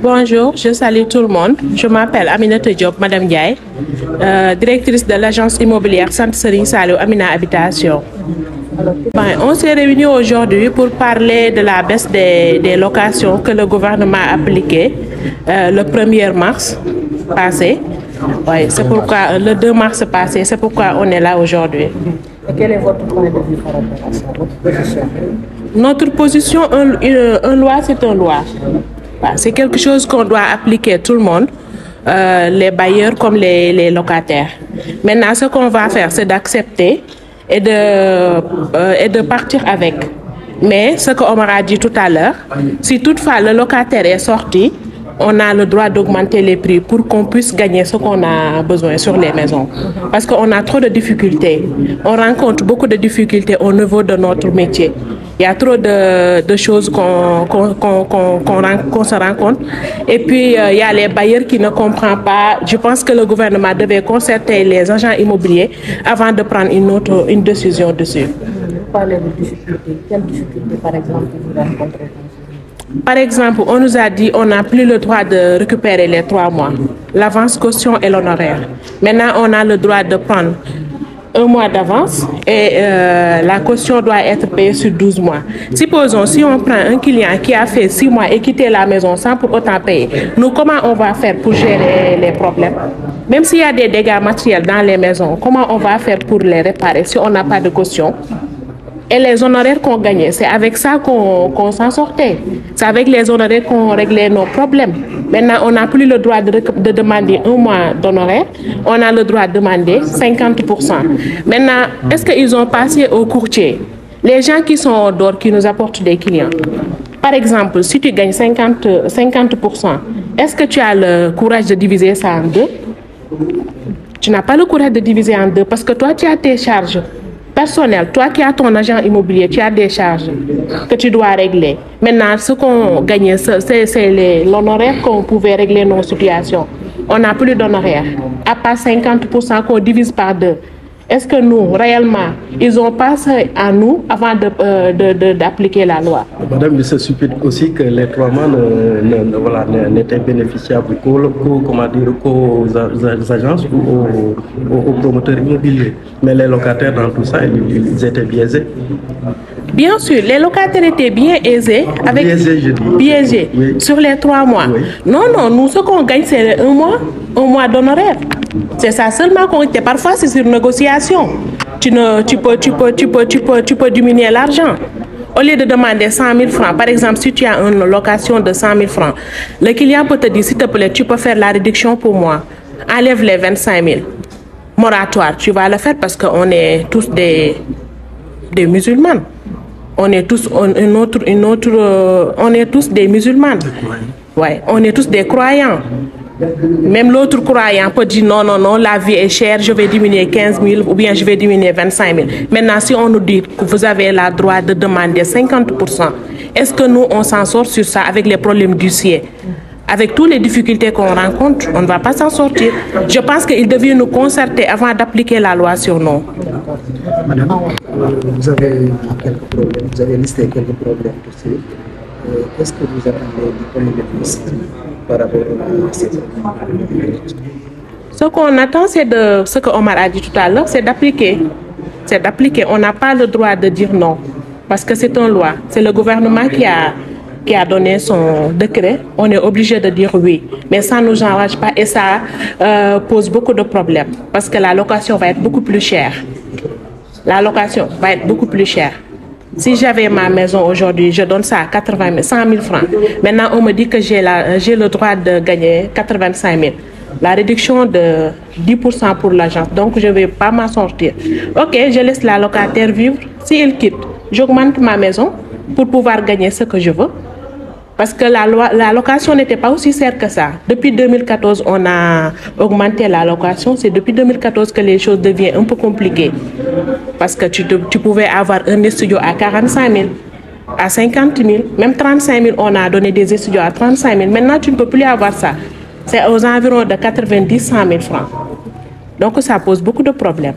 Bonjour, je salue tout le monde. Je m'appelle Aminata Diop, Madame Ndiaye, directrice de l'agence immobilière Centre Serigne Saliou Amina Habitation. On s'est réunis aujourd'hui pour parler de la baisse des locations que le gouvernement a appliquée le 1er mars passé. Oui, c'est pourquoi le 2 mars passé, c'est pourquoi on est là aujourd'hui. Et quel est votre point de vue par rapport à ça, votre position? Notre position, une loi, c'est une loi. C'est quelque chose qu'on doit appliquer tout le monde, les bailleurs comme les locataires. Maintenant, ce qu'on va faire, c'est d'accepter et de partir avec. Mais ce qu'Omar a dit tout à l'heure, si toutefois le locataire est sorti, on a le droit d'augmenter les prix pour qu'on puisse gagner ce qu'on a besoin sur les maisons. Parce qu'on a trop de difficultés. On rencontre beaucoup de difficultés au niveau de notre métier. Il y a trop de choses qu'on se rencontre. Et puis, il y a les bailleurs qui ne comprennent pas. Je pense que le gouvernement devait concerter les agents immobiliers avant de prendre une décision dessus. Vous parlez de difficultés. Quelles difficultés, par exemple, vous rencontrez? Par exemple, on nous a dit qu'on n'a plus le droit de récupérer les 3 mois, l'avance caution et l'honoraire. Maintenant, on a le droit de prendre 1 mois d'avance et la caution doit être payée sur 12 mois. Supposons, si on prend un client qui a fait 6 mois et quitté la maison sans pour autant payer, nous, comment on va faire pour gérer les problèmes? Même s'il y a des dégâts matériels dans les maisons, comment on va faire pour les réparer si on n'a pas de caution? Et les honoraires qu'on gagnait, c'est avec ça qu'on s'en sortait. C'est avec les honoraires qu'on réglait nos problèmes. Maintenant, on n'a plus le droit de demander 1 mois d'honoraires. On a le droit de demander 50%. Maintenant, est-ce qu'ils ont passé au courtier? Les gens qui sont au dehors, qui nous apportent des clients. Par exemple, si tu gagnes 50%, est-ce que tu as le courage de diviser ça en 2? Tu n'as pas le courage de diviser en 2 parce que toi, tu as tes charges personnel, toi qui as ton agent immobilier, tu as des charges que tu dois régler. Maintenant, ce qu'on gagnait, c'est l'honoraire qu'on pouvait régler nos situations. On n'a plus d'honoraire, à part 50% qu'on divise par 2. Est-ce que nous, réellement, ils ont passé à nous avant d'appliquer la loi? Madame, il se suppose aussi que les 3 mois n'étaient bénéficiables qu'aux agences ou aux promoteurs immobiliers. Mais les locataires dans tout ça, ils étaient biaisés. Bien sûr, les locataires étaient bien aisés, avec biaisés oui. Sur les 3 mois. Oui. Non, nous, ce qu'on gagne, c'est 1 mois d'honoraire. C'est ça seulement qu'on était. Parfois, c'est sur négociation. Tu peux diminuer l'argent. Au lieu de demander 100 000 francs, par exemple, si tu as une location de 100 000 francs, le client peut te dire, s'il te plaît, tu peux faire la réduction pour moi. Enlève les 25 000. Moratoire, tu vas le faire parce qu'on est tous des musulmans. On est tous on est tous des musulmans. Ouais, on est tous des croyants. Même l'autre croyant peut dire non, la vie est chère, je vais diminuer 15 000 ou bien je vais diminuer 25 000. Maintenant, si on nous dit que vous avez le droit de demander 50%, est-ce que nous, on s'en sort sur ça avec les problèmes d'huissier? Avec toutes les difficultés qu'on rencontre, on ne va pas s'en sortir. Je pense qu'il devait nous concerter avant d'appliquer la loi sur nous. Madame, vous avez quelques problèmes, vous avez listé quelques problèmes aussi. Qu'est-ce que vous attendez du Premier ministre par rapport à ces problèmes? Ce qu'on attend, c'est de ce que Omar a dit tout à l'heure, c'est d'appliquer. C'est d'appliquer. On n'a pas le droit de dire non, parce que c'est une loi. C'est le gouvernement qui a donné son décret. On est obligé de dire oui. Mais ça ne nous enrage pas et ça pose beaucoup de problèmes, parce que la location va être beaucoup plus chère. La location va être beaucoup plus chère. Si j'avais ma maison aujourd'hui, je donne ça à 100 000 francs. Maintenant, on me dit que j'ai le droit de gagner 85 000. La réduction de 10% pour l'agence. Donc, je ne vais pas m'en sortir. OK, je laisse la locataire vivre. S'il quitte, j'augmente ma maison pour pouvoir gagner ce que je veux. Parce que la location n'était pas aussi chère que ça. Depuis 2014, on a augmenté la location. C'est depuis 2014 que les choses deviennent un peu compliquées. Parce que tu pouvais avoir un studio à 45 000, à 50 000, même 35 000, on a donné des studios à 35 000. Maintenant, tu ne peux plus avoir ça. C'est aux environs de 90 000 francs. Donc, ça pose beaucoup de problèmes.